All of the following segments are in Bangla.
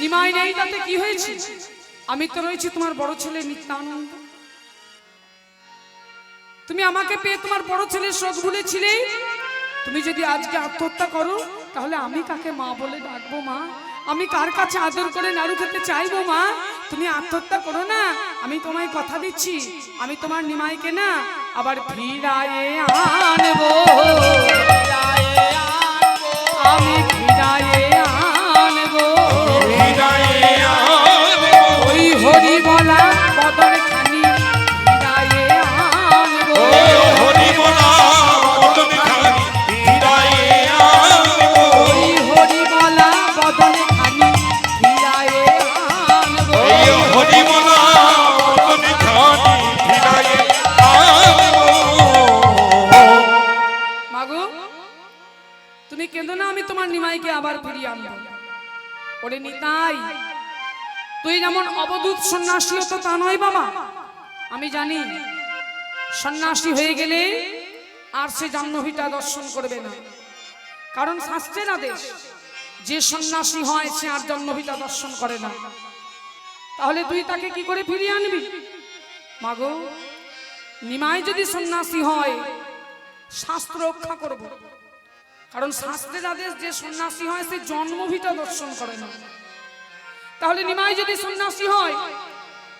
নিমাই নেই তাতে কি হয়েছে? আমি তো রয়েছি তোমার বড় ছেলে নিত্যানন্দ। তুমি আমাকে পেয়ে তোমার বড় ছেলের শোক ভুলেছিলে। তুমি যদি আজকে আত্মহত্যা করো তাহলে আমি কাকে মা বলে ডাকবো? মা, আমি কার কাছে আদর করে নাড়ু খেতে চাইবো? মা, তুমি আত্মহত্যা করো না, আমি তোমায় কথা দিচ্ছি, আমি তোমার নিমাইকে না আবার ফিরায়ে আনবো, আমি ফিরায়ে আনবো, ওই হরি বলা বদন খানি ফিরায়ে আনবো, হরি বলা বদন খানি ফিরায়ে আনবো, ওই হরি বলা বদন খানি ফিরায়ে আনবো, হরি বলা বদন খানি ফিরায়ে আনবো। মাগো, তুমি কেঁদো না, আমি তোমার নিমাইকে আবার ফিরিয়ে আনবো। ওরে নিতাই, তুই যেমন অবধূত সন্ন্যাসী হতো তা নয় বাবা। আমি জানি সন্ন্যাসী হয়ে গেলে আর সে জাহ্নবীটা দর্শন করবে না, কারণ শাস্ত্রের আদেশ যে সন্ন্যাসী হয় সে আর জাহ্নবীটা দর্শন করে না। তাহলে তুই তাকে কি করে ফিরিয়ে আনবি? মাগো, নিমাই যদি সন্ন্যাসী হয় শাস্ত্র রক্ষা করব, কারণ শাস্ত্রের আদেশ যে সন্ন্যাসী হয় সে জন্মভিটা দর্শন করে না। তাহলে নিমাই যদি সন্ন্যাসী হয়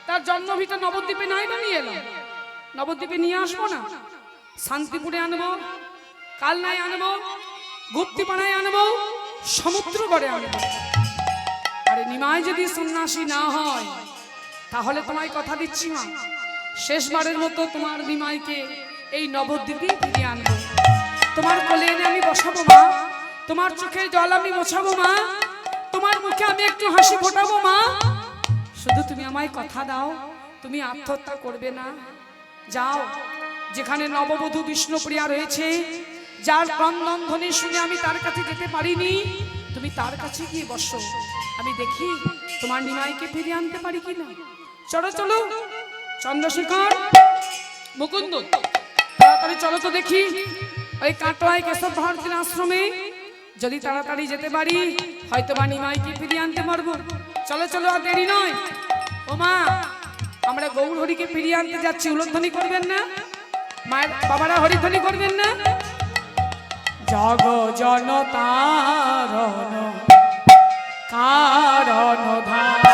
তার জন্মভিটা নবদ্বীপে নাই বানিয়ে এলাম, নবদ্বীপে নিয়ে আসবো না, শান্তিপুরে আনবো, কালনায় আনবো, গুপ্তিপাড়ায় আনবো, সমুদ্রগড়ে আনবো। আরে নিমাই যদি সন্ন্যাসী না হয় তাহলে তোমায় কথা দিচ্ছি মা, শেষবারের মতো তোমার নিমাইকে এই নবদ্বীপে ফিরিয়ে আনবো। তোমার কোলে এনে আমি বসাবো মা, তোমার চোখের জল আমি মোছাবো মা, তোমার মুখে আমি একটু হাসি ফোটাবো মা। শুধু তুমি আমায় কথা দাও, তুমি আত্মহত্যা করবে না। যাও, যেখানে নববধূ বিষ্ণুপ্রিয়া রয়েছে, যার ক্রন্দন ধ্বনি শুনে আমি তার কাছে যেতে পারিনি, তুমি তার কাছে গিয়ে বসো, আমি দেখি তোমার নিমাইকে ফিরিয়ে আনতে পারি কিনা। চলো চলো চন্দ্রশেখর, মুকুন্দ, তাড়াতাড়ি চলো তো দেখি ওই কাটোয়ায় কেশব ভারতীর আশ্রমে। যদি তাড়াতাড়ি যেতে পারি হয়তো বা নিমাইকে ফিরিয়ে আনতে পারবো। চলো চলো, আর দেরি নয়। ও মা, আমরা গৌর হরিকে ফিরিয়ে আনতে যাচ্ছি, উলধ্বনি করবেন না? মায়ের বাবারা হরিধ্বনি করবেন না? জগ জনতারণ কারণ ধার,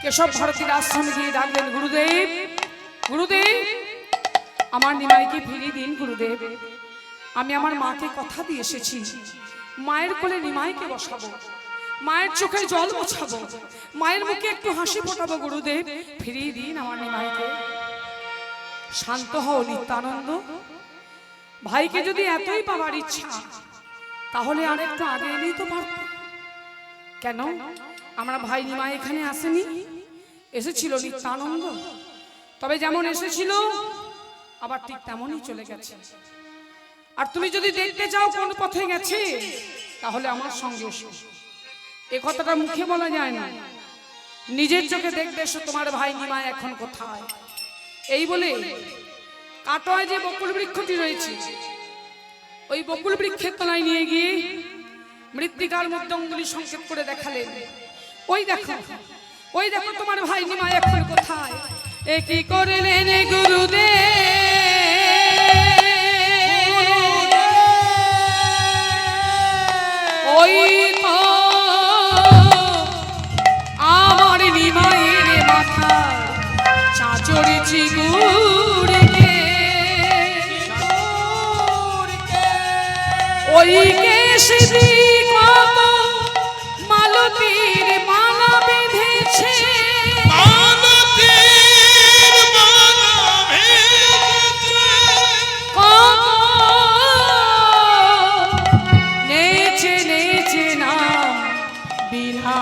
কেশব ভারতীর আশ্রমে গিয়ে ডাকলেন, গুরুদেব গুরুদেব, আমার নিমাইকে ফিরিয়ে দিন গুরুদেব। আমি আমার মাকে কথা দিয়ে এসেছি, মায়ের কোলে নিমাইকে বসাবো, মায়ের চোখে জল মোছাবো, মায়ের মুখে একটু হাসি ফোটাবো। গুরুদেব, ফিরিয়ে দিন আমার নিমাইকে। শান্ত হও নিত্যানন্দ, ভাইকে যদি এতই পাওয়ার ইচ্ছা তাহলে আর একটু আগে এলেই তো পারত। কেন আমার ভাই নিমাই এখানে আসেনি? এসেছিল নিত্যানন্দ, তবে যেমন এসেছিল আবার ঠিক তেমনই চলে গেছে। আর তুমি যদি দেখতে চাও কোন পথে গেছে তাহলে আমার সঙ্গে এসো। এ কথাটা মুখে বলা যায় না, নিজের চোখে দেখতে এসো তোমার ভাই নিমাই এখন কোথায়। এই বলে কাটোয়ায় যে বকুল বৃক্ষটি রয়েছে ওই বকুল বৃক্ষের তলায় নিয়ে গিয়ে মৃত্তিকার মধ্যে অঙ্গুলি সংকেত করে দেখালেন, ওই দেখো, ওই দেখো তোমার ভাই নিমাই এখন কোথায়। এ কি করলেন গুরুদেব, ও ওই তো আমার নিমাইয়ের মাথা চাচড়ি চিগুড়কে ওই কেশদি কত মালতীর মালা বেঁধেছে নেচে নেচে নাম বিলায়েছে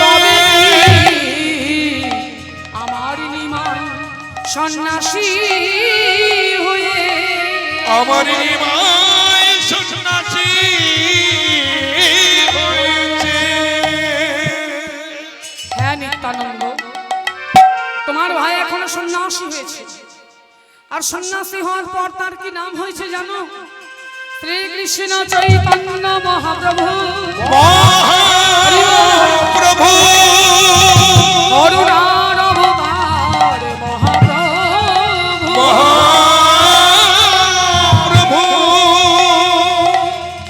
তবে আমার নিমাই সন্ন্যাসী হয়ে আমার নিমাই সন্ন্যাসী হয়েছে। হ্যাঁ নিত্যানন্দ, তোমার ভাই এখনো সন্ন্যাসী হয়েছে, আর সন্ন্যাসী হওয়ার পর তার কি নাম হয়েছে জানো? শ্রীকৃষ্ণ চৈতন্য মহাপ্রভু মহাপ্রভু করুণার অবতার মহাপ্রভু মহাপ্রভু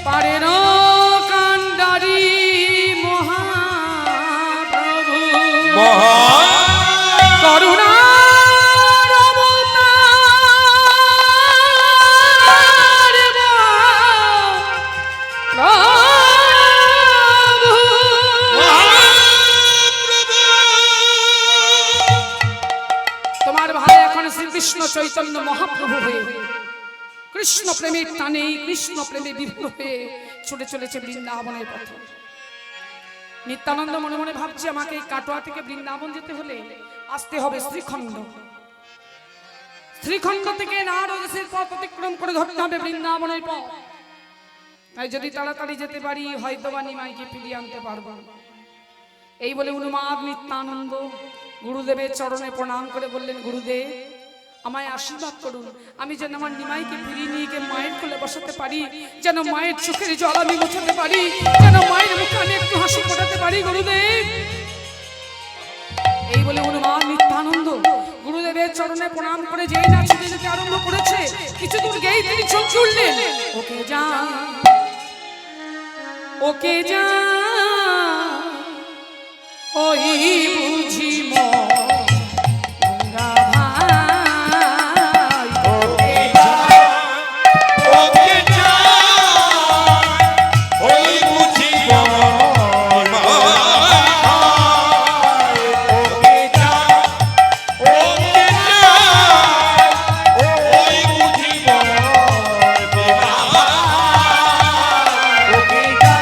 পারের কান্ডারি মহাপ্রভু করুণার অবতার তোমার ভাই এখন শ্রীকৃষ্ণ চৈতন্য মহাপ্রভু হয়ে কৃষ্ণ প্রেমের টানে কৃষ্ণ প্রেমে বিভোর হয়ে ছুটে চলেছে বৃন্দাবনের পথে। নিত্যানন্দ মনে মনে ভাবছে আমাকে এই কাটোয়া থেকে বৃন্দাবন যেতে হলে আসতে হবে শ্রীখণ্ড, শ্রীখণ্ড থেকে নারদেশের পথ অতিক্রম করে ধরতে হবে বৃন্দাবনের পথ। তাই যদি তাড়াতাড়ি যেতে পারি হয়তো বা নিমাইকে ফিরিয়ে আনতে পারবো। এই বলে উন্মাদ নিত্যানন্দ গুরুদেবের চরণে প্রণাম করে বললেন, গুরুদেব আমায় আশীর্বাদ করুন, আমি যেন আমার নিমাইকে ফিরিয়ে নিয়ে গিয়ে মায়ের কোলে বসাতে পারি, যেন মায়ের চোখের জল আমি মুছাতে পারি, যেন মায়ের মুখে আমি একটু হাসি ফোটাতে পারি গুরুদেব। এই বলে উন্মাদ নিত্যানন্দ গুরুদেবের চরণে প্রণাম করে যেই না ছুটে যেতে আরম্ভ করেছে, কিছু দূর গিয়েই তিনি চমকে উঠলেন, ওকে যা ওকে যা ওই বুঝি মঙ্গা ভাই ওকে যা ওকে যা ওই বুঝি ওকে যা ওকে যা ওই বুঝি ওকে যা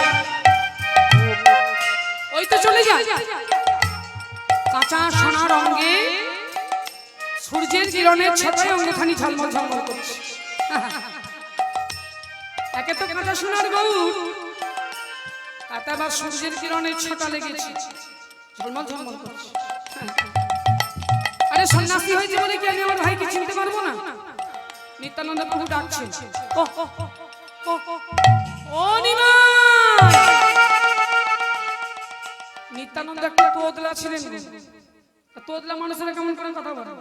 ওই তো চলে যায় কাঁচা সোনার অঙ্গে সূর্যের কিরণের ছোটায় অঙ্গখানি ঝলমল ঝলমল করছে। একে তো কাঁচা সোনার গৌর, তাতে আবার সূর্যের কিরণের ছোটা লেগেছে, ঝলমল ঝলমল করছে। আরে সন্ন্যাসী হয়েছে বলে কি আমি আমার ভাইকে চিনতে পারবো না? নিত্যানন্দ প্রভু ডাকছেন, ও ও ও নিমাই। নিত্যানন্দ একটা তোদলা ছিলেন, তোদলা মানুষেরা কেমন করে কথা বলে,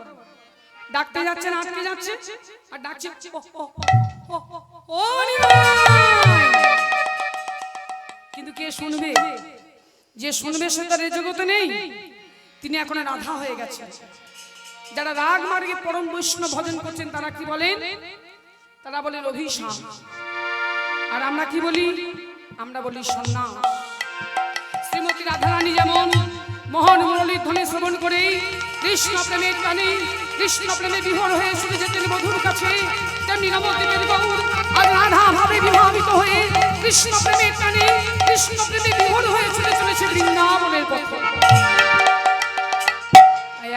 ডাকতে যাচ্ছেন আটকে যাচ্ছে আর ডাকছে ও নিমাই। কিন্তু কে শুনবে? যে শুনবে সে তার এই জগতে নেই, তিনি এখন রাধা হয়ে গেছেন। যারা রাগ মার্গে পরম বৈষ্ণব ভজন করছেন তারা কি বলেন? তারা বলেন অভিশাপ। আর আমরা কি বলি? আমরা বলি সন্ন্যাস। শ্রীমতী রাধারানী যেমন মোহন মুরলীর ধ্বনি শ্রবণ করে কৃষ্ণ প্রেমের টানে কৃষ্ণ প্রেমে বিভোর হয়ে ছুটে যেতেন মধুর কাছে, তেমনি নবদ্বীপের গৌর আর রাধা ভাবে বিভাবিত হয়ে কৃষ্ণ প্রেমের টানে কৃষ্ণ প্রেমে বিভোর হয়ে ছুটে চলেছে বৃন্দাবনের পথে।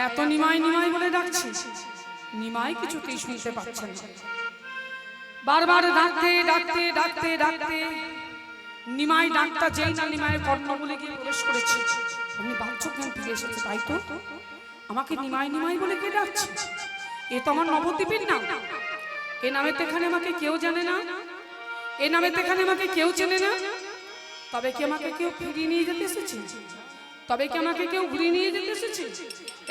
এত নিমাই নিমাই বলে ডাকছে, নিমাই কিছুতেই শুনতে পাচ্ছেন না। বারবার ডাকতে ডাকতে ডাকতে ডাকতে নিমাই ডাকটা যেই না নিমাইয়ের কর্ণমূলে গিয়ে প্রবেশ করেছে, আমি বাচ্চা জ্ঞান ফিরে এসেছে। তাই তো আমাকে নিমাই নিমাই বলে কে ডাকছে? এ তো আমার নবদ্বীপের নাম। এ নামে তো এখানে আমাকে কেউ জানে না, এ নামে তো এখানে আমাকে কেউ চেনে না। তবে কি আমাকে কেউ ফিরিয়ে নিয়ে যেতে এসেছে? তবে কি আমাকে কেউ ঘুরিয়ে নিয়ে যেতে এসেছে?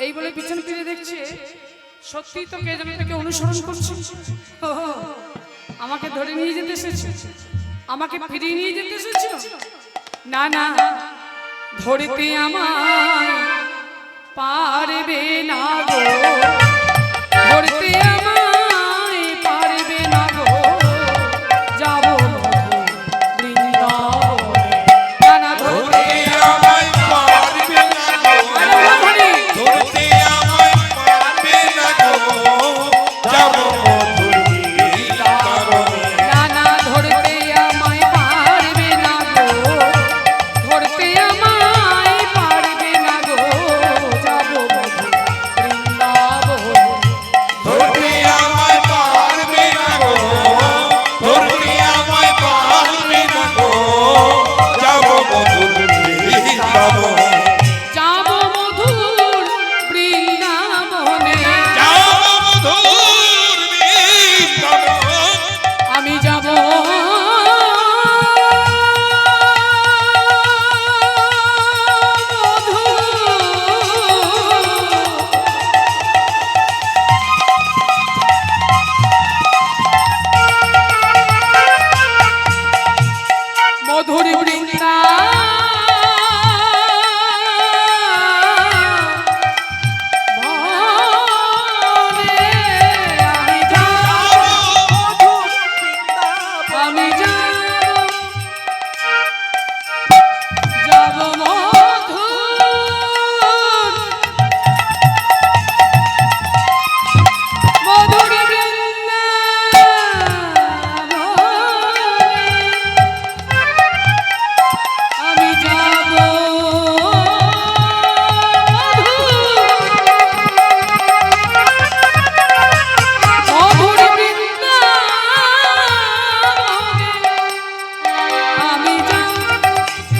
এই বলে পিছন ফিরে দেখছে সত্যি তো কে যেন তাকে অনুসরণ করছে। ও, আমাকে ধরে নিয়ে যেতে এসেছে, আমাকে ফিরিয়ে নিয়ে যেতে এসেছিল। না না, ধরতে আমায় পারবে না গো, ধরতে আমায় পারবে না গো, যাব বৃন্দাবনে। না না, ধরতে আমায় পারবে না গো, ধরতে আমায় পারবে না গো, যাব মধুর বৃন্দাবনে। না না, ধরতে আমায় পারবে না গো, ধরতে আমায় পারবে না গো, যাব মধুর বৃন্দাবনে। ধরতে আমায় পারবে না গো, ধরতে আমায় পারবে না গো, যাব মধুর বৃন্দাবনে। যাব মধুর বৃন্দাবনে, যাব মধুর বৃন্দাবনে। আমি যাব মধুর বৃন্দাবনে। আমি যাব, আমি যাব মধুর বৃন্দাবনে। আমি যাব মধুর বৃন্দাবনে। আমি যাব,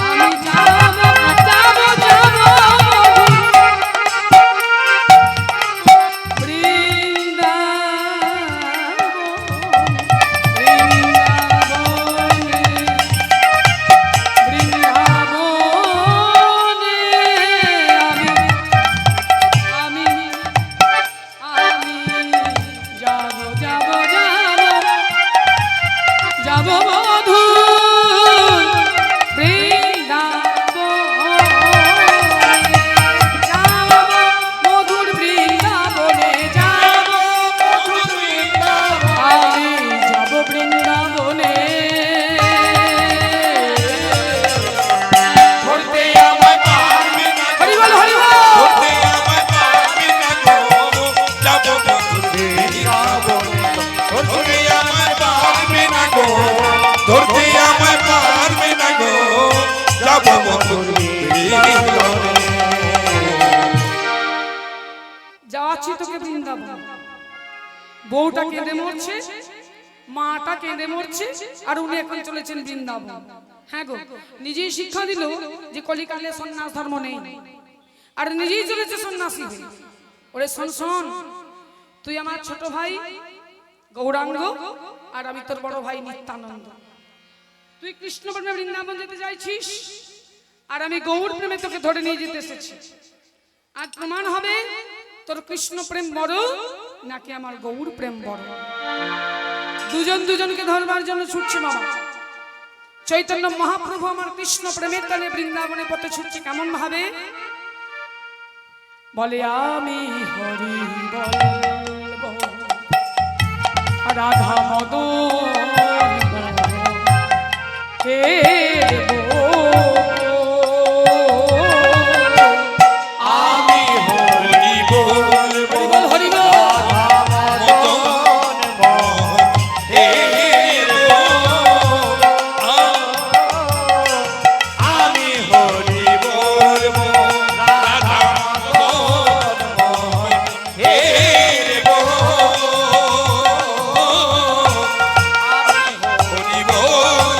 আমি যাব, যাব, যাব বৃন্দাবন, বৃন্দাবনে। আমি আমি যাব, যাব, যাব, যাব মধুর বৃন্দাবনে, যাব মধুর বৃন্দাবনে, যাব মধুর বৃন্দাবনে। আমি যাব বৃন্দাবনে। ধরতে আমায় পারবে না গো, হরি বল, হরি বল। ধরতে আমায় পারবে না গো, যাব মধুর বৃন্দাবনে। ধরতে আমায় পারবে না গো, ধরতে আমায় পারবে না গো, যাব মধুর বৃন্দাবনে। যাচ্ছি তোকে বৃন্দাবন। বউটা কেঁদে মরছে, মাটা কেঁদে মরছে, আর উনি এখন চলেছেন বৃন্দাবন। হ্যাঁ গো, নিজেই শিক্ষা দিল যে কলিকালে সন্ন্যাস ধর্ম নেই, আর নিজেই চলেছে সন্ন্যাসী হয়ে। ওরে শোন শোন, তুই আমার ছোট ভাই গৌরাঙ্গ, আর আমি তোর বড় ভাই নিত্যানন্দ। তুই কৃষ্ণ প্রেমে বৃন্দাবন যেতে চাইছিস, আর আমি গৌর প্রেমে তোকে ধরে নিয়ে যেতে এসেছি। আর প্রমাণ হবে তোর কৃষ্ণ প্রেম বড় নাকি আমার গৌর প্রেম বড়। দুজন দুজনকে ধরবার জন্য ছুটছে বাবা। চৈতন্য মহাপ্রভু আমার কৃষ্ণ প্রেমের টানে বৃন্দাবনে পথে ছুটছে কেমন ভাবে, বলে আমি হরি বলবো, রাধা মদন হে আমি হরি বলবো, হরি বল। মদন মোহন হে গো। আমি হরি বলবো, রাধা মদন মোহন হে গো। আমি হরি বলবো।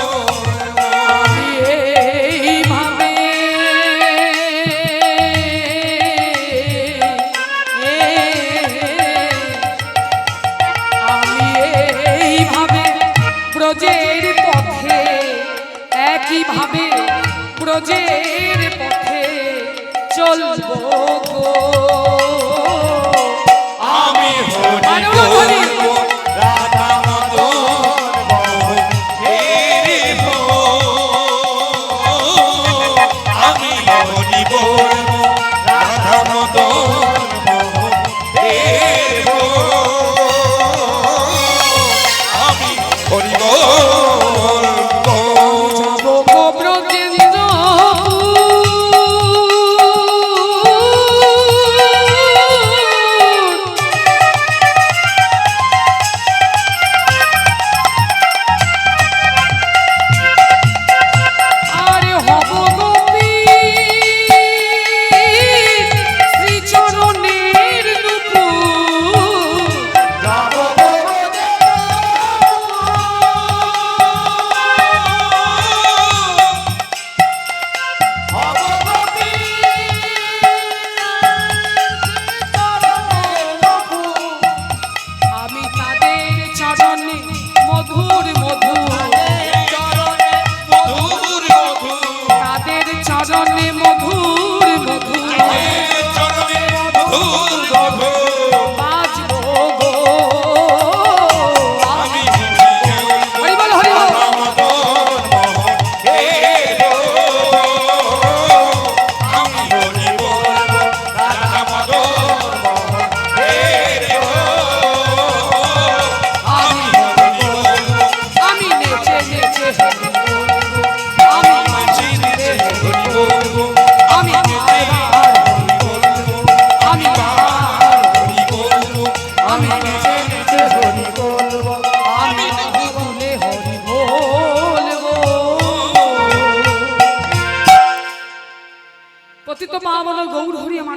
আমি এইভাবে ব্রজের পথে, একইভাবে ব্রজের পথে চলবো গো। আমি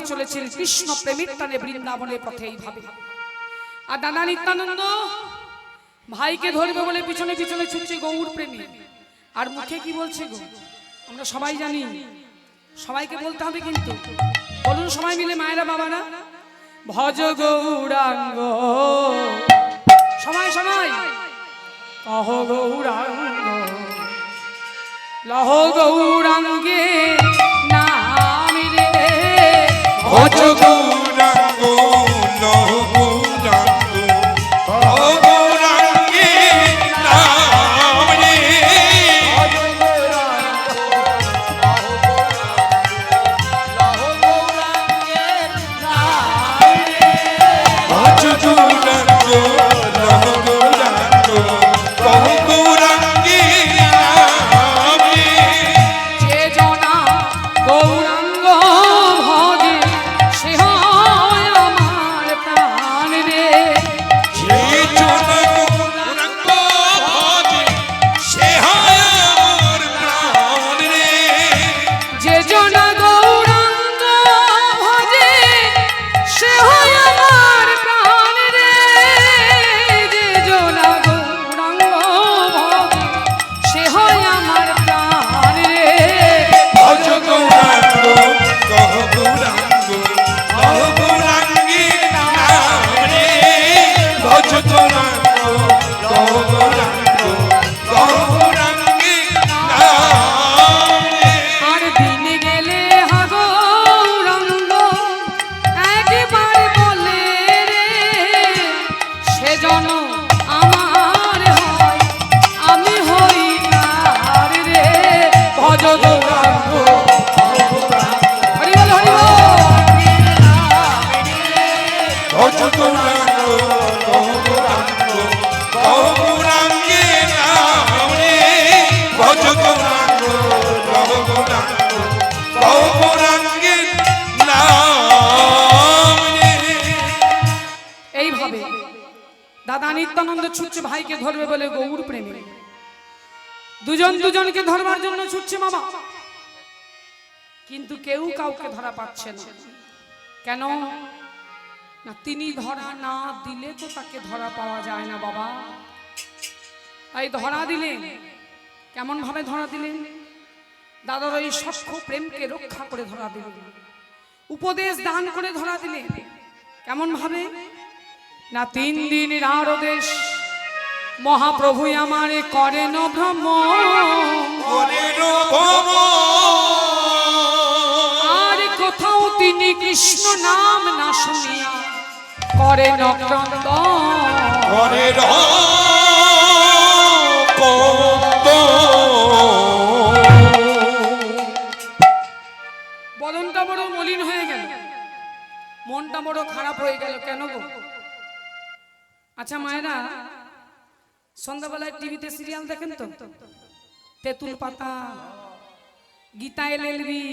চলেছেন কৃষ্ণ প্রেমের টানে বৃন্দাবনের পথে এইভাবে। আর দাদা নিত্যানন্দ ভাইকে ধরবে বলে পিছনে পিছনে ছুটছে গৌর প্রেমী। আর মুখে কি বলছে গো আমরা সবাই জানি, সবাইকে বলতে হবে কিন্তু। বলুন সবাই মিলে মায়েরা বাবারা, ভজ গৌরাঙ্গ, সবাই সবাই কহ গৌরাঙ্গ, লহ গৌরাঙ্গে নাম রে, ভজ গৌরাঙ্গ লহ গৌরাঙ্গ, লহ গৌরাঙ্গে নাম রে, ভজ গৌরাঙ্গ লহ গৌরাঙ্গ, লহ গৌরাঙ্গে নাম রে। যে জনা গৌরাঙ্গ ভজে সে হয় আমার প্রাণ রে, যে জনা গৌরাঙ্গ ভজে সে হয় আমার প্রাণ রে। যে জনা গৌরাঙ্গ ভজে সে হয় আমার প্রাণ রে, যে জনা গৌরাঙ্গ ভজে সে হয় আমার প্রাণ রে, ভজ গৌরাঙ্গ কহ গৌরাঙ্গ, লহ গৌরাঙ্গে নাম রে। ভজ গৌরাঙ্গ কহ গৌরাঙ্গ, লহ গৌরাঙ্গে নাম রে। আর দিন গেলে হা গৌরাঙ্গ একবার বলে রে, সেজন আমার হয় আমি হই তার রে, ভজ গৌরাঙ্গ হরি বল হরি বল। ভজ গৌরাঙ্গ কহ গৌরাঙ্গ, লহ গৌরাঙ্গে নাম রে। ভজ গৌরাঙ্গ লহ গৌরাঙ্গ, লহ গৌরাঙ্গে নাম রে। এইভাবে দাদা নিত্যানন্দ ছুটছে ভাইকে ধরবে বলে গৌর প্রেমে। দুজন দুজনকে ধরবার জন্য ছুটছে মামা, কিন্তু কেউ কাউকে ধরা পাচ্ছে না। কেন না তিনি ধরা না দিলে তো তাকে ধরা পাওয়া যায় না বাবা। তাই ধরা দিলেন। কেমন ভাবে ধরা দিলেন? দাদার ওই সখ্য প্রেমকে রক্ষা করে ধরা দিলেন, উপদেশ দান করে ধরা দিলেন। কেমন ভাবে না 3 দিন আরদেশ মহাপ্রভু আমারে করেন ভ্রম, করেন ভ্রম, আর কোথাও তিনি কৃষ্ণ নাম না শুনিয়া করেন ক্রন্দ, করেন কন্দ। বদনটা বড় মলিন হয়ে গেল, মনটা বড় খারাপ হয়ে গেল। কেন গো? আচ্ছা মায়েরা সন্ধ্যাবেলায় টিভিতে সিরিয়াল দেখেন তো, তেঁতুল পাতা, গীতা এলএলবি,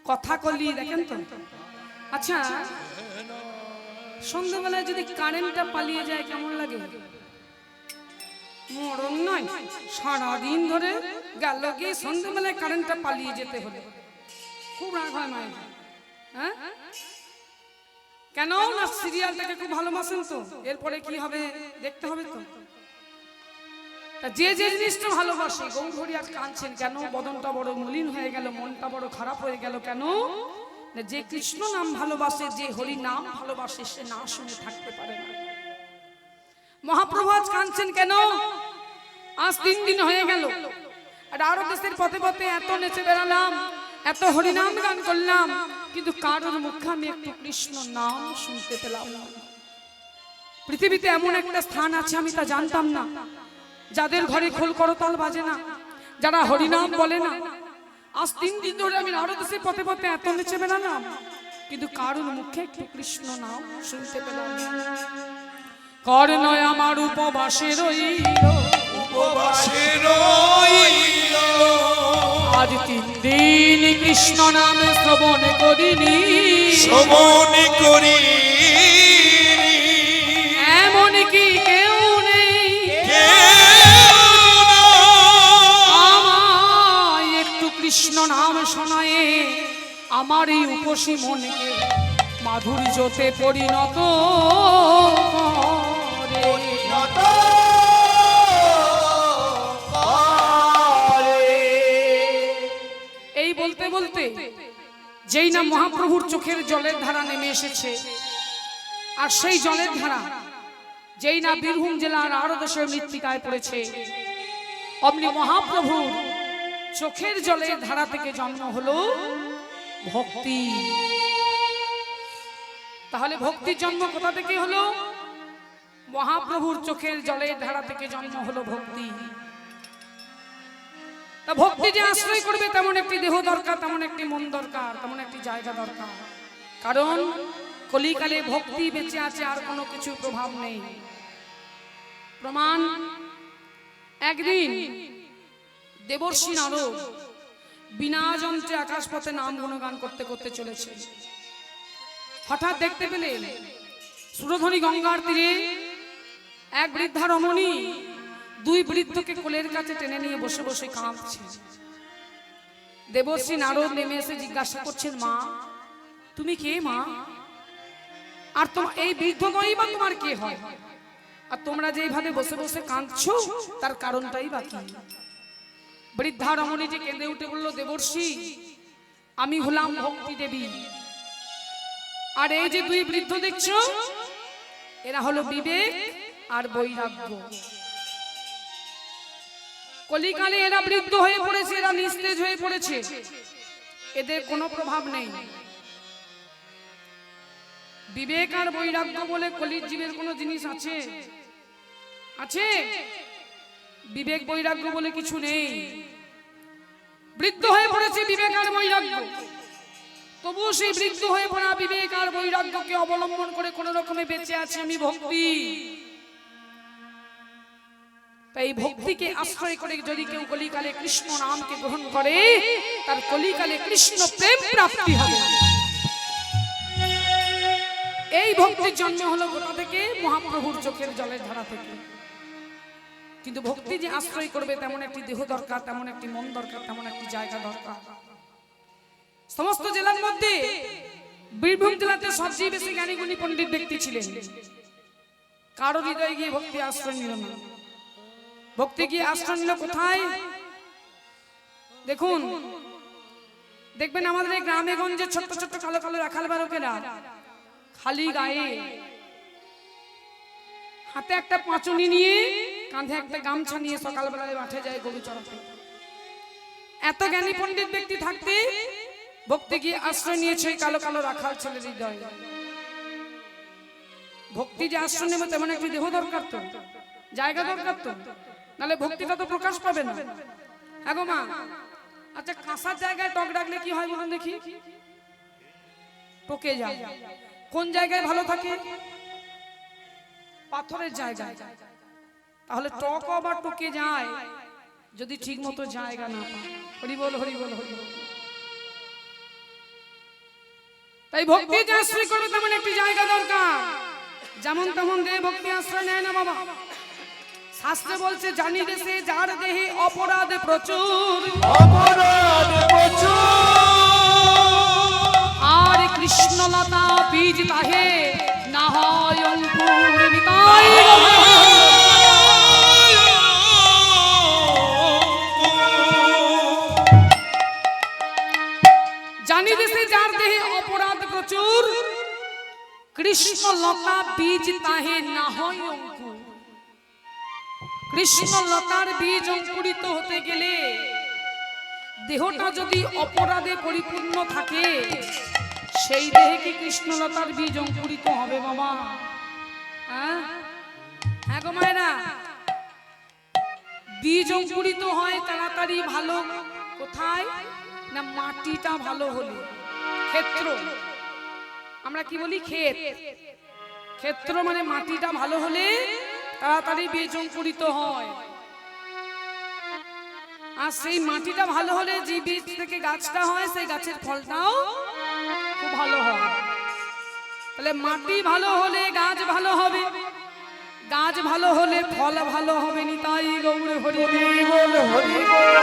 কথা কলি দেখেন তো। আচ্ছা সন্ধ্যাবেলায় যদি কারেন্টটা পালিয়ে যায় কেমন লাগে? মরণ নয়, সারাদিন ধরে গেল গিয়ে সন্ধ্যাবেলায় কারেন্টটা পালিয়ে যেতে হলো, খুব রাগ হয় মায়ের। হ্যাঁ কেন না সিরিয়ালটাকে খুব ভালোবাসেন তো, এরপরে কি হবে দেখতে হবে তো। যে যে জিনিসটা ভালোবাসে গৌরহরি আর কাঁদছেন কেন? বদনটা বড় মলিন হয়ে গেল, মনটা বড় খারাপ হয়ে গেল। কেন না যে কৃষ্ণ নাম ভালোবাসে, যে হরি নাম ভালোবাসে, সে না শুনে থাকতে পারে না। মহাপ্রভু আজ কাঁদছেন কেন? আজ 3 দিন হয়ে গেল, আর আরো দেশের পথে পথে এত নেচে বেড়ালাম, এত হরিনাম গান করলাম, কিন্তু কারোর মুখে আমি একটু কৃষ্ণ নাম শুনতে পেলাম না। পৃথিবীতে এমন একটা স্থান আছে আমি তা জানতাম না, যাদের ঘরে খোল করতাল বাজে না, যারা হরিনাম বলে না। আজ 3 দিন ধরে আমি আরো দেশের পথে পথে এত নেচে বেড়ালাম, কিন্তু কারোর মুখে একটু কৃষ্ণ নাম শুনতে পেলাম না। কর্ণয় আমার উপবাসে রইল, উপবাসে রইল, আজ 3 দিন কৃষ্ণ নাম শ্রবণ করিনি, শ্রবণ করি। এমন কি কেউ নেই আমায় একটু কৃষ্ণ নাম শোনায়, আমার এই উপসী মনকে মাধুর্যতে পরিণত করে। এই বলতে বলতে যেই না মহাপ্রভুর চোখের জলের ধারা নেমে এসেছে, আর সেই জলের ধারা যেই না বীরভূম জেলার আরদেশের মৃত্তিকায় পড়েছে, অমনি মহাপ্রভুর চোখের জলের ধারা থেকে জন্ম হলো ভক্তি। তাহলে ভক্তির জন্ম কোথা থেকে হলো? মহাপ্রভুর চোখের জলের ধারা থেকে জন্ম হলো ভক্তি। তা ভক্তি যে আশ্রয় করবে তেমন একটি দেহ দরকার, তেমন একটি মন দরকার, তেমন একটি জায়গা দরকার। কারণ কলিকালে ভক্তি বেঁচে আছে, আর কোনো কিছু প্রভাব নেই। প্রমাণ, একদিন দেবর্ষি নারদ বিনা যন্ত্রে আকাশপথে নাম গুণগান করতে করতে চলেছে। হঠাৎ দেখতে পেলেন সুরধনী গঙ্গার তীরে এক বৃদ্ধা রমণী দুই বৃদ্ধকে কোলের কাছে টেনে নিয়ে বসে বসে কাঁদছে। দেবর্ষি নারদ নেমে এসে জিজ্ঞাসা করছেন, মা তুমি কে মা? আর তোমার এই বৃদ্ধগণই বা তোমার কে হয়? আর তোমরা যেভাবে বসে বসে কাঁদছো তার কারণটাই বা কি? বৃদ্ধা রমণীটি কেঁদে উঠে বলল, দেবর্ষি আমি হলাম ভক্তি দেবী, আর এই যে দুই বৃদ্ধ দেখছো এরা হলো বিবেক আর বৈরাগ্য। কলিকালে এরা বৃদ্ধ হয়ে পড়েছে, এরা নিস্তেজ হয়ে পড়েছে, এদের কোনো প্রভাব নেই। বিবেক আর বৈরাগ্য বলে কলির জীবের কোনো জিনিস আছে? আছে? বিবেক বৈরাগ্য বলে কিছু নেই। বৃদ্ধ হয়ে পড়েছে বিবেক আর বৈরাগ্য, তবুও সেই বৃদ্ধ হয়ে পড়া বিবেক আর বৈরাগ্যকে অবলম্বন করে কোন রকমে বেঁচে আছে আমি ভক্তি। তাই ভক্তিকে আশ্রয় করে যদি কেউ কলিকালে কৃষ্ণ নামকে গ্রহণ করে, তার কলিকালে কৃষ্ণ প্রেম প্রাপ্তি হবে। এই ভক্তির জন্ম হলো কোথা থেকে? মহাপ্রভুর চোখের জলের ধারা থেকে। কিন্তু ভক্তি যে আশ্রয় করবে তেমন একটি দেহ দরকার, তেমন একটি মন দরকার, তেমন একটি জায়গা দরকার। সমস্ত জেলার মধ্যে বীরভূম জেলাতে সবচেয়ে বেশি জ্ঞানীগুণী পণ্ডিত ব্যক্তি ছিলেন। কারো হৃদয়ে গিয়ে ভক্তি আশ্রয় নিল না। ভক্তি গিয়ে আশ্রয় নিল কোথায়? দেখুন, দেখবেন আমাদের এই গ্রামে গঞ্জে ছোট্ট ছোট্ট কালো কালো রাখাল বালকেরা খালি গায়ে, হাতে একটা পাঁচুনি নিয়ে, কাঁধে একটা গামছা নিয়ে সকালবেলায় মাঠে যায় গরু চড়াতে। এত জ্ঞানী পণ্ডিত ব্যক্তি থাকতে ভক্তি গিয়ে আশ্রয় নিয়েছে ওই কালো কালো রাখাল ছেলের হৃদয়। ভক্তি যে আশ্রয় নেবে তেমন একটি দেহ দরকার, তো জায়গা দরকার, তো নাহলে ভক্তিটা তো প্রকাশ পাবে না। হ্যাঁ গো মা, আচ্ছা কাঁসার জায়গায় টক রাখলে কি হয় বলুন দেখি? টকে যায়। কোন জায়গায় ভালো থাকে? পাথরের জায়গায়। তাহলে টক আবার টকে যায় যদি ঠিক মতো জায়গা না পায়। হরি বল হরি বল হরি বল। তাই ভক্তি যে আশ্রয় করবে তেমন একটি জায়গা দরকার। যেমন তেমন দেহে ভক্তি আশ্রয় নেয় না বাবা। শাস্ত্রে বলছে, জানি দেশে যার দেহে অপরাধ প্রচুর, অপরাধ প্রচুর, আর কৃষ্ণলতা বীজ তাহে না হয় অঙ্কুর। নিতাই জানি দেশে যার দেহে অপরাধ প্রচুর, কৃষ্ণলতা বীজ তাহে না হয় অঙ্কুর। কৃষ্ণলতার বীজ অঙ্কুরিত হতে গেলে দেহটা যদি অপরাধে পরিপূর্ণ থাকে, সেই দেহে কি কৃষ্ণলতার বীজ অঙ্কুরিত হবে বাবা? হ্যাঁ গো মায়েরা, বীজ অঙ্কুরিত হয় তাড়াতাড়ি ভালো কোথায় না? মাটিটা ভালো হলে। ক্ষেত্র, আমরা কি বলি? ক্ষেত। ক্ষেত্র মানে মাটিটা ভালো হলে তাড়াতাড়ি বীজ অঙ্কুরিত হয়। আর সেই মাটিটা ভালো হলে যে বীজ থেকে গাছটা হয়, সেই গাছের ফলটাও খুব ভালো হয়। তাহলে মাটি ভালো হলে গাছ ভালো হবে, গাছ ভালো হলে ফল ভালো হবে। নিতাই গৌর হরি বল হরি বল।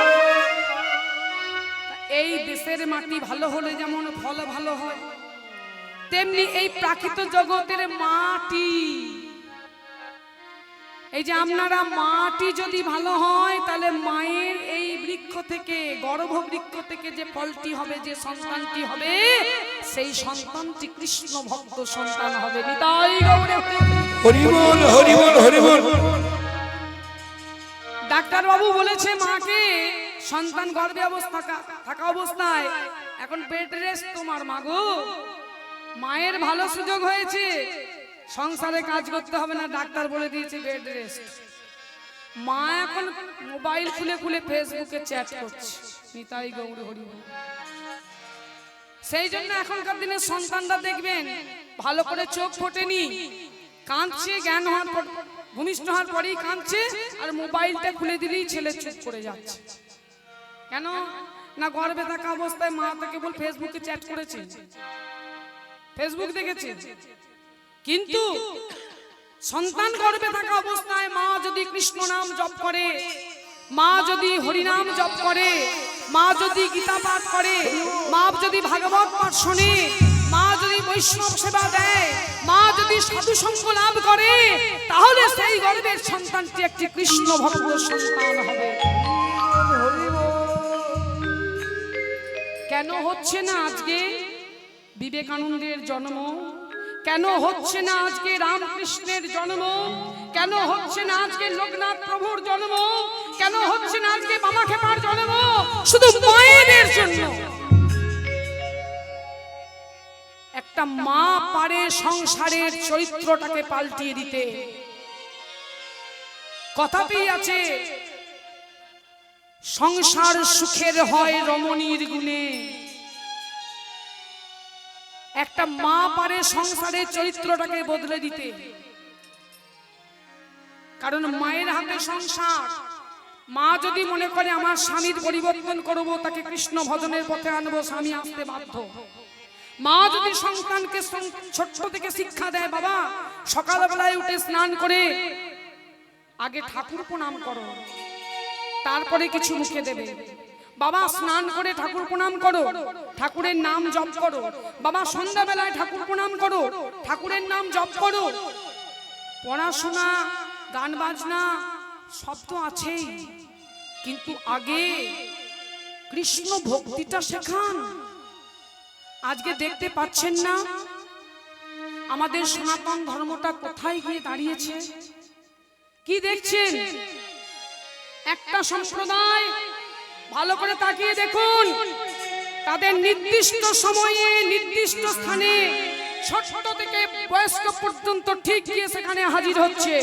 এই দেশের মাটি ভালো হলে যেমন ফল ভালো হয়, তেমনি এই প্রাকৃত জগতের মাটি, এই যে আপনারা মাটি যদি ভালো হয় তাহলে মায়ের এই বৃক্ষ থেকে, গর্ভ বৃক্ষ থেকে যে ফলটি হবে, যে সন্তানটি হবে, সেই সন্তানটি কৃষ্ণ ভক্ত সন্তান হবে। নিতাই গৌরে হরি বল, হরি বল, হরি বল। ডাক্তার বাবু বলেছে মাকে সন্তান গর্ভে থাকা অবস্থায় এখন বেড রেস্ট তোমার মাগো। মায়ের ভালো সুযোগ হয়েছে, সংসারে কাজ করতে হবে না, ডাক্তার বলে দিয়েছে বেড রেস্ট। মা এখন মোবাইল খুলে খুলে ফেসবুকে চ্যাট করছে। নিতাই গৌর হরি বল। সেই জন্য এখনকার দিনে সন্তানরা দেখবেন ভালো করে চোখ ফোটেনি, কাঁদছে, জ্ঞান হওয়ার পর, ভূমিষ্ঠ হওয়ার পরেই কাঁদছে, আর মোবাইলটা খুলে দিলেই ছেলে চুপ করে যাচ্ছে। কেন না, গর্ভে থাকা অবস্থায় মা তাকে বল ফেসবুকে চ্যাট করেছে, ফেসবুক দেখেছে। কিন্তু সন্তান গর্ভে থাকা অবস্থায় মা যদি কৃষ্ণ নাম জপ করে, মা যদি হরিনাম জপ করে, মা যদি গীতা পাঠ করে, মা যদি ভাগবত পাঠ শোনে, মা যদি বৈষ্ণব সেবা দেয়, মা যদি সাধু সঙ্গ লাভ করে, তাহলে সেই গর্ভের সন্তানটি একটি কৃষ্ণ ভক্ত সন্তান হবে। কেন হচ্ছে না আজকে বিবেকানন্দের জন্ম? কেন হচ্ছে না আজকে রামকৃষ্ণের জন্ম? কেন হচ্ছে না আজকে লোকনাথ প্রভুর জন্ম? কেন হচ্ছে না আজকে মামা খেপার জন্ম? শুধু মায়েদের জন্য। একটা মা পারে সংসারের চরিত্রটাকে পাল্টিয়ে দিতে। কথাতেই আছে, সংসার সুখের হয় রমণীর গুণে। একটা মা পারে সংসারের চরিত্রটাকে বদলে দিতে, কারণ মায়ের হাতে সংসার। মা যদি মনে করে আমার স্বামীর পরিবর্তন করব, তাকে কৃষ্ণ ভজনের পথে আনবো, স্বামী আসতে বাধ্য। মা যদি সন্তানকে ছোট্ট থেকে শিক্ষা দেয়, বাবা সকালবেলায় উঠে স্নান করে আগে ঠাকুর প্রণাম করো, তারপরে কিছু মুখে দেবে। বাবা স্নান করে ঠাকুর প্রণাম করো, ঠাকুরের নাম জপ করো। বাবা সন্ধ্যাবেলায় ঠাকুর প্রণাম করো, ঠাকুরের নাম জপ করো। পড়াশোনা, গান বাজনা সব তো আছেই, কিন্তু আগে কৃষ্ণ ভক্তিটা শেখান। আজকে দেখতে পাচ্ছেন না আমাদের সনাতন ধর্মটা কোথায় গিয়ে দাঁড়িয়েছে? কি দেখছেন? একটা সম্প্রদায়, ভালো করে তাকিয়ে দেখুন, তাদের নির্দিষ্ট সময়ে নির্দিষ্ট স্থানে ছোট থেকে বয়স্ক পর্যন্ত ঠিক গিয়ে সেখানে হাজির হচ্ছে।